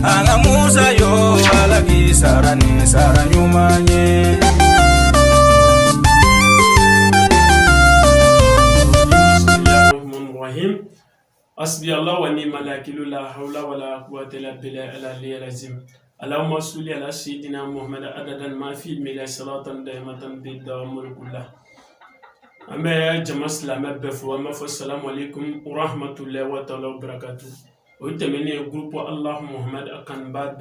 anga musa yo alagi sarani saranyumanye حسبي الله ونعم الوكيل لا حول ولا قوة إلا بالله العلي العظيم اللهم صل على سيدنا محمد عددا ما في الملا صلاة دائمة بالدوام كله أما جماعة السلام السلام عليكم ورحمة الله تعالى وبركاته وتمني جروب الله محمد أكن بعد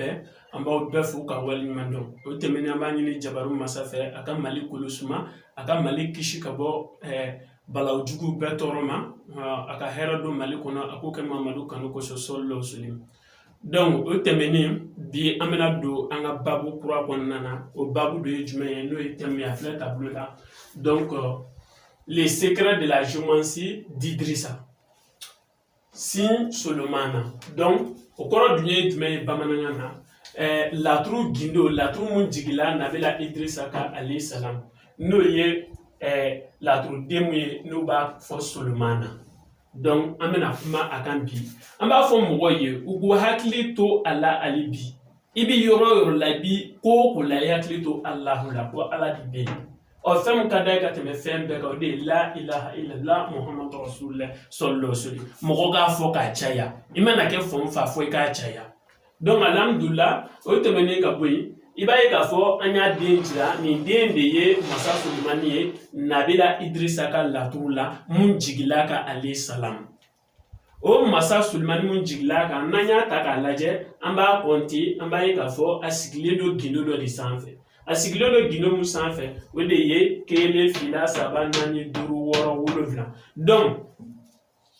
أما بفو كوالي مندو وتمني أماني جبارو مسافة أكن مالك كلوسما أكن مالك كشي كبو balaw jugu betoroma aka herado malikona akoke mamadu kanu ko sollo sulim donc o temeni bi amena do anga babu kura konnana o babu do jume no temi afla tableau là donc les secrets de la géomancie d'Idrissa sin solomana donc o koro dunye jume bamanana la trou gindo la trou munjigila nabela Idrissa ka alayhi salam no ye la trou demouye nous ba fo solomana donc amena kuma akambi amba fo mogoye ugo hakli to ala alibi ibi yoro labi ko la yakli to allah la ko ala dibe o fem kada ka teme fembe ka de la ilaha illallah muhammadur rasulullah sallallahu alaihi wasallam mogo ga fo ka chaya imana ke fo fa fo ka chaya donc alhamdulillah o temene ka boyi ibaye ka fo anya denjira ni dende ye masa sulimani ye nabila Idrissa ka latrula munjigila ka alayhi salam o masa sulimani munjigila ka nanya ta ka laje amba konti amba ye ka fo asigile do gindo do di sanfe asigile do gindo mu sanfe wede ye kele fila sabana ni duru woro wolovla donc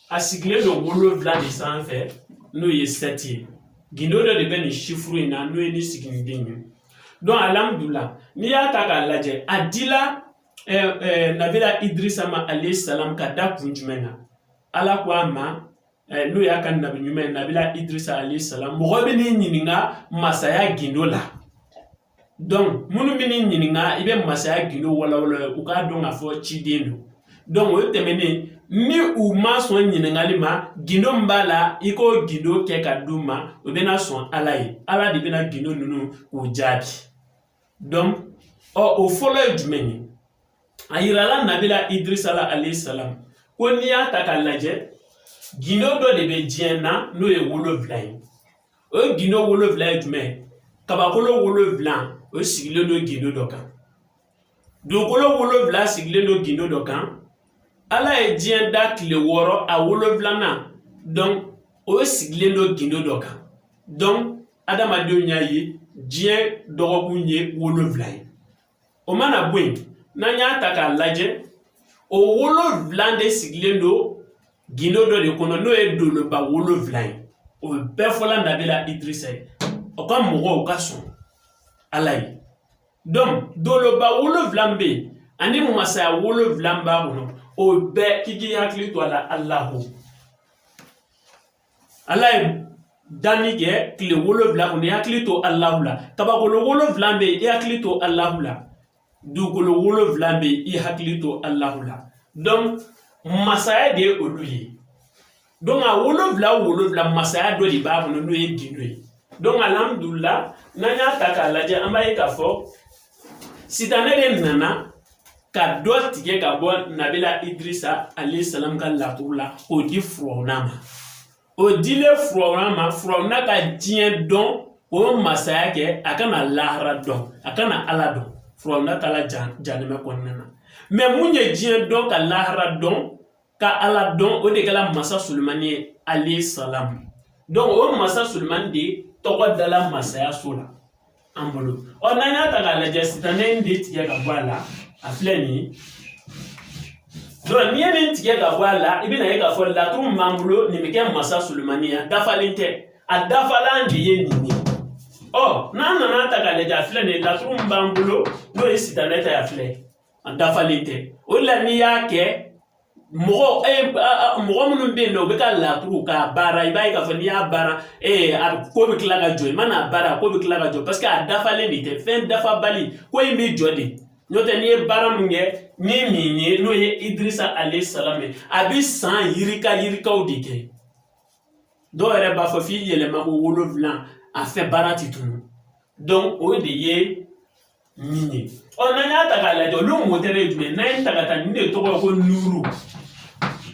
asigile do wolovla di sanfe no ye 7 gindo do de ben chiffre na no ni sigindinyo donc alhamdulillah ni ya ta ka laje adila nabila Idrissa ma alayhi salam ka da kunjumena ala ko ama no ya kan nabi nyumen nabila Idrissa alayhi salam mo be ni nyininga masaya gindola donc munu be ni nyininga ibe masaya gindo wala u ka don afo chidendo donc o temene ni u ma so nyininga lima gindo mbala iko gindo ke ka duma o be na so alaye ala di be na gindo nunu u jabi donc au follow du meni ayirala nabila Idrissa alayhi salam ko ni ya ta ka laje gindo do de be diena no e wolo vlain o gindo wolo vlain du men kabakolo wolo vlan o sigile no gindo do kan do kolo wolo vla sigile no gindo do kan ala e dien dak le woro a wolo vlana donc o sigile no gindo do kan donc adama do nyayi dien dogokunye wolo vlain o mana bwen nanya taka laje o wolo vlandé siglendo gindo do de kono no e do le ba wolo vlain o befola nabila Idrissa o kam mogo o kason alay donc do le ba wolo vlambe ani mo masa wolo vlamba wono o be kigi hakli to ala allah alay danige kile wolo vla ko yakli to allah la tabakolo wolo vlambe yakli to allah la dugolo wolo vlambe i hakli to allah la donc masaya de oluyi donc a wolo vla masaya do di ba no e ginwe donc alhamdulillah nanya taka laje ambaye ka fo sitanere nana ka do tige ka bo nabila Idrissa alayhi salam ka latula o di fronama o dile frona ka dien don o masaya ke akana lahra don akana ala don frona kala janeme konnana mais munye dien don ka lahra don ka ala don o de kala masa sulmani alayhi salam donc o masa sulmani de to dala masaya sola ambolo o nanya ta kala jestane ndi tiya ka bala afleni donc ni yene tige ga wala ibina ye ga fo la trum mambulo ni mike masa sulmania dafalinte adafalandi ye nini oh nana ta ga le ja flene la trum mambulo no isitaneta ya fle adafalinte o la ni yake mogo mogo munun be no be ka la tru ka bara ibai ka fo ni ya bara ko be kila ga joy mana bara ko be kila ga joy parce que adafalindi te fin dafa bali ko yimbe jodi nyote ni baramunge ni minye no ye Idrissa alayhi salam abi san yirika odike do ere ba fo fi yele ma ko wolo vlan a fait barati tunu donc o de ye mini on n'a ta la de lu motere jume na ta ta ni to ko nuru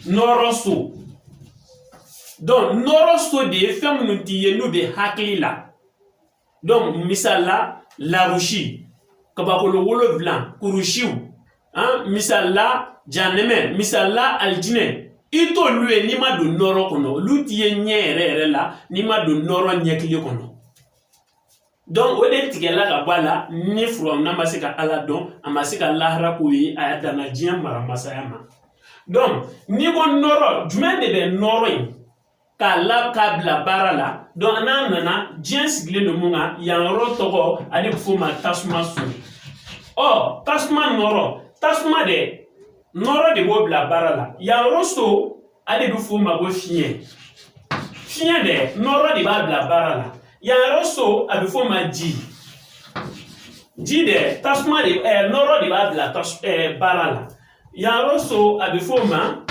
noroso donc noroso de fem nu ti ye nu be hakila donc misala la rushi kabakolo wolo blanc kurushiu misala janeme misala aljine ito lue ni ma do noro kono lu ti ye nyere la ni ma do noro nyekile kono donc o de tigela ka bala ni from na masika ala don amasika lahra ko yi ayata na jian mara masayama donc ni ko noro jume de be noro yi ka la kabla barala donc nana jian sigle no munga ya ro togo ade fuma tasma su oh tasma noro tasma de noro de bo bla barala ya ro so ade du fuma go fien de noro de ba bla barala ya roso abifo ma ji de tasma de noro de ba bla barala ya roso abifo ma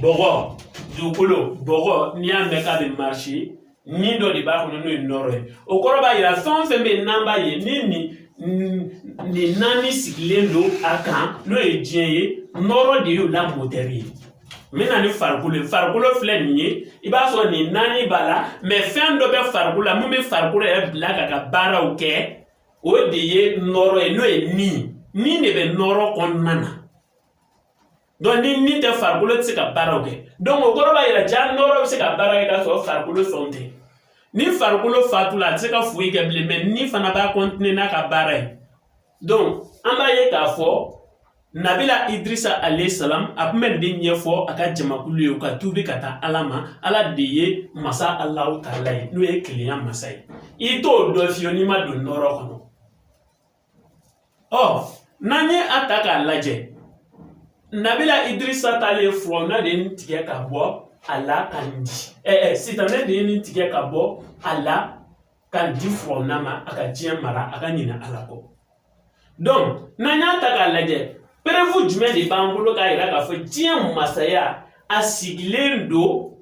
bogo dukolo bogo ni ambe ka be marché ni do de ba ko no noro o koroba ira son fembe namba ye ni nani siglendo akan no ejie noro de yo la moteri mina ni farkulo flè ni iba so ni nani bala mais fin do be farkulo mu me farkulo e blaga ka bara o ke o de ye noro e no e ni ne be noro kon nana donc ni te farkulo tse ka bara o ke donc o goro ba ira jan noro tse ka bara ka so farkulo sonte ni farkulo fatula tse ka fuyi ke ble mais ni fana ba continuer na ka bara donc amba ye ka fo Nabila Idrissa alayhi salam apmen de nyefo aka jamakulu yo ka tubi kata alama ala deye masa Allah taala no e client masai ito do fioni ma do noro kono oh nanye ataka laje Nabila Idrissa tale fro na de ntige ka bo ala kandi sitane de ntige ka bo ala kandi fro na ma aka jien mara aka nyina alako donc nanya ataka laje Prevu jume de bambulo ka ira ka fo tien masaya asiglendo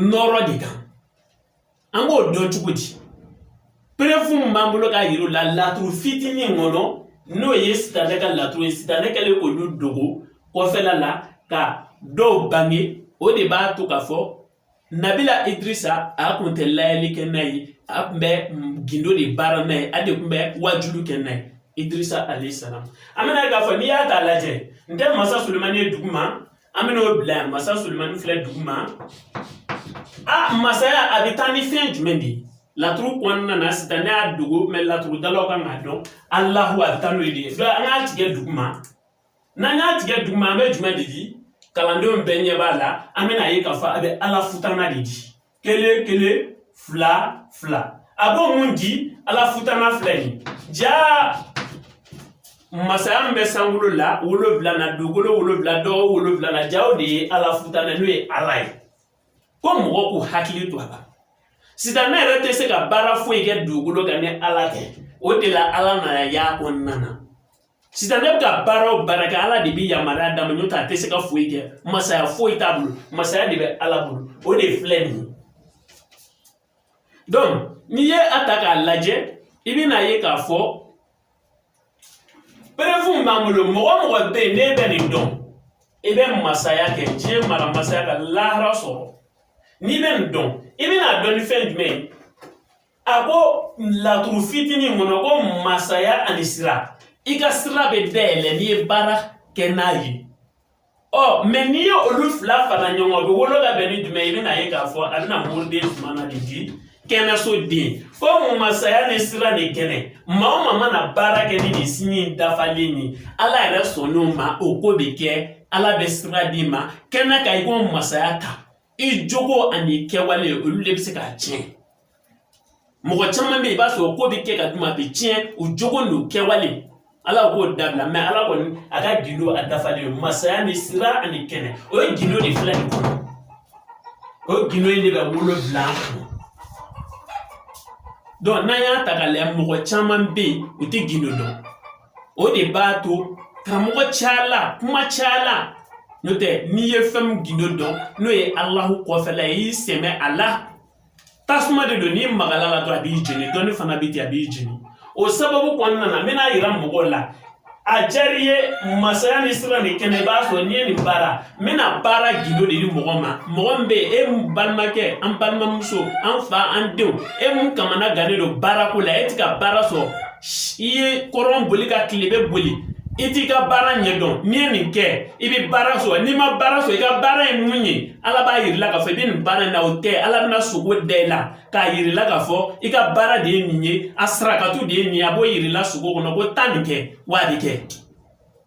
noro diga ango do tukudi prevu mbambulo ka iro la latru fitini ngono no yesitane ka latru yesitane ka le ko ludogo ko fela la ka do bangi o de ba to ka fo Nabila Idrissa a konte layeli kenai abbe gindo de barane ade kumbe wajulu kenai Idrissa alayhi salam amena ga fa ni ya ta laje nde masa Sulemani duguma amena obla masa Sulemani fle duguma masaya abitani fin jumendi la tru kwanna na sitane adugo me la tru dalo kan adon Allahu atanu idi do anga tige duguma na nya tige duguma me jumendi di kalando benye bala amena yi ka fa abe ala futana di kele fla abo mundi ala futana flani ja masaya mbe sangulo la wolo bla na dogolo wolo bla do wolo bla na jawo de ala futana no e alai ko mo ko hakili to aba sitana rete se ka bara fo ige dogolo ga ne ala ke o de la ala na ya ko nana sitana ka bara baraka ala de bi yamara da mo ta te se ka fo ige masaya fo itabulu masaya de be ala bulu o de flani donc ni ye ataka laje ibina ye ka fo prevu mamulo mo be ne be ni don ebe masaya ke je mara masaya ka lahra so ni ben don ibina don fin du mai abo la trufitini mono ko masaya anisira ika sira be dele ni bara kenayi oh meni olu fla fana nyongo be wolo ga be ni du mai ibina ye ka fo adina murde mana di kene so di fo mo masaya ne sira ne kene mama na bara ke ni sinyi dafalini ala re so no ma okobeke ala be sira di ma kene ka igo masaya ka ijogo ani kewale olu se ka chien mo ko chama be ba so okobeke ka duma be chien ujogo no kewale ala ko dabla me ala ko aga gindo adafali masaya ne sira ani kene o gindo de flani ko o gindo ne be wolo blanc donc na ya takale mo chaman be uti gindo do o de bato ka mo chala kuma chala note ni ye fem gindo don no ye Allah ko fela yi seme Allah tasuma de do ni magala la to abi jini don fana biti abi jini o sababu konna na mena yira mogola ajariye masaya ni sira ni kene ba so ni bara mena bara gindo de mogoma mogombe e balmake am balma muso am fa an dew e mun kamana gane do bara ko la etika bara so iye koron boli ka kilebe boli itika bara nyedon ni ni ke ibi bara so ni ma bara so ka bara en munyi ala ba yirila ka fe bin bara na ote ala na sugo de la ka yirila ka fo ika bara de ninye asra ka tu de ni abo yirila sugo kono ko tanike wadi ke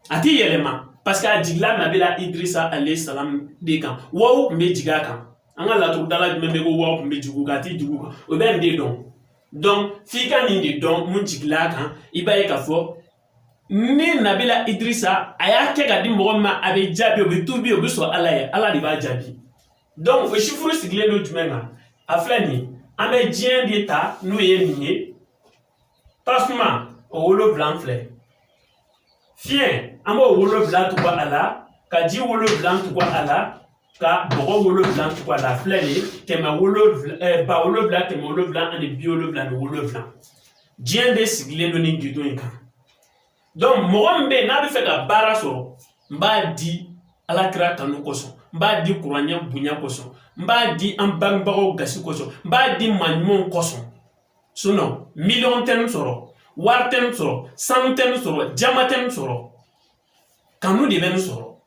ati yelema parce que ajigla nabila Idrissa alayhi salam de kan wo mbe jiga kan anga la to dala membe go wo mbe jigu ka ti jigu kan o ben de don donc fika ni de don mun jigla kan ibaye ka fo ni nabila Idrissa aya ke ga di mogoma abe jabi obi tubi obi so ala ye ala di ba jabi donc o chiffre sigle no jumena aflani ame jien di ta no ye niye tasma o wolo blanc fleur fien amo wolo blanc to ala ka ji wolo blanc to ala ka bogo wolo blanc to ala flani kema wolo ba wolo blanc kema wolo blanc and bi wolo blanc wolo blanc jien de sigle no ni gido inka donc mogombe na bi fe ka bara so mba di ala kira kanu koso mba di kuranya bunya koso mba di ambang bago gasi koso mba di manmon koso suno million ten soro warten soro santen soro jamaten soro kanu de ben soro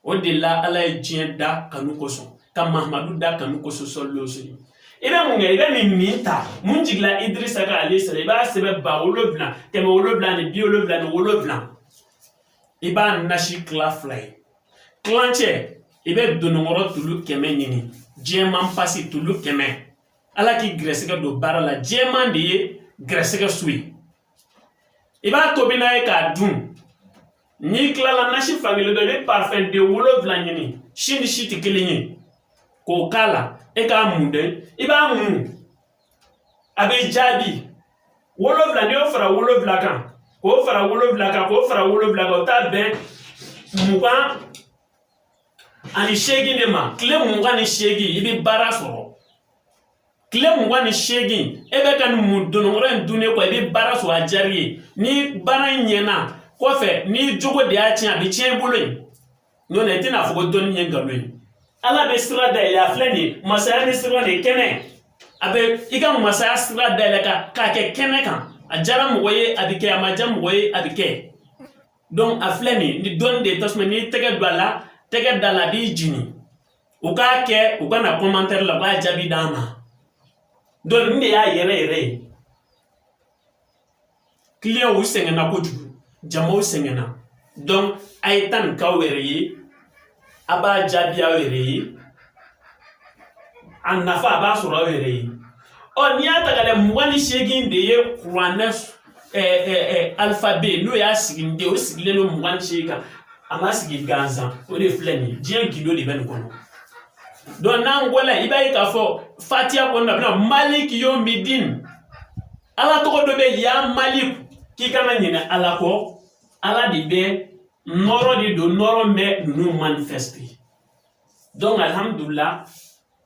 o de la ala jien da kanu koso ka Mahamadu da kanu koso sollo sini ibe munga ibe ni minta munjigla Idrissa ka alayhi salam iba sebe ba wolobla tema wolobla ni bi wolobla ni wolobla iba nashi klaflay clanche ibe donongoro tulu keme nyini jeman pasi tulu keme ala ki gresega do barala jeman de gresega sui iba tobina e ka dun ni klala nashi family do be parfum de wolobla nyini shindi shiti kelinyi ko kala e ka munde iba mu abe jabi wolobla ni ofra wolobla kan ko fara wolobla kan ko fara wolobla kan ta ben mugan ani shegi de ma kle mugan ni shegi ibi bara soro kle mugan ni shegi ebe kan mu donore ndune ko ibi bara so ajari ni bara nyena ko fe ni jogo de a tia bi tia boloy no ne tina fugo don nyengaloy ala be sira da ya flani masaya ni sira de kene abe iga masaya sira da la ka ke kene kan ajara moye abike amajam moye abike donc aflani ni don de tasma ni tege dala di jini uka ke uka na commentaire la ba jabi dama don ndi ya yere client wu sengena ko jugu jamo sengena donc aitan kawere aba jabi awere annafa ba sura awere o ni atagale mwani shegin de ye Qur'an alphabet no ya siginde o sigile no mwani shega ama sigi ganza o de fleni dien gido de ben kono don nan gola ibayi ka fo fatia kono na malik yomidin ala to do be ya malik ki kana nyina ala ko ala di be noro di do noro me no manifesti donc alhamdulillah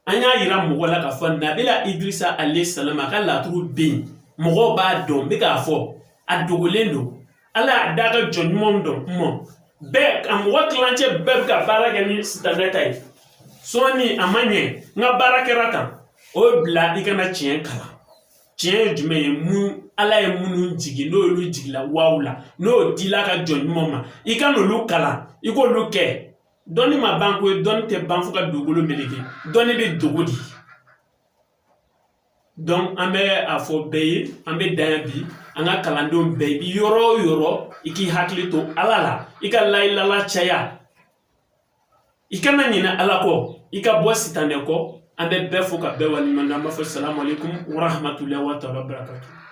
anya yira mogola ka fo nabila Idrissa alayhi salam ka la turu bin mogo ba don be ka fo adogolendo ala daga jonmom do mo be am wa clanche be ka baraka ni sitanetay soni amanye nga baraka rata o bla ikana chien kala chien jume mu ala e munu jigi no lu jigla wawla no dila ka jonmoma ikano lu kala iko lu ke doni ma banko doni te banko ka dogolo meleke doni be dogodi donc ambe afo bey ambe dambi anga kalando baby yoro iki hakli to alala ika laila chaya ikana nyina alako ika bosi tande ko ambe befu ka be wali manama fa assalamu alaikum wa rahmatullahi wa barakatuh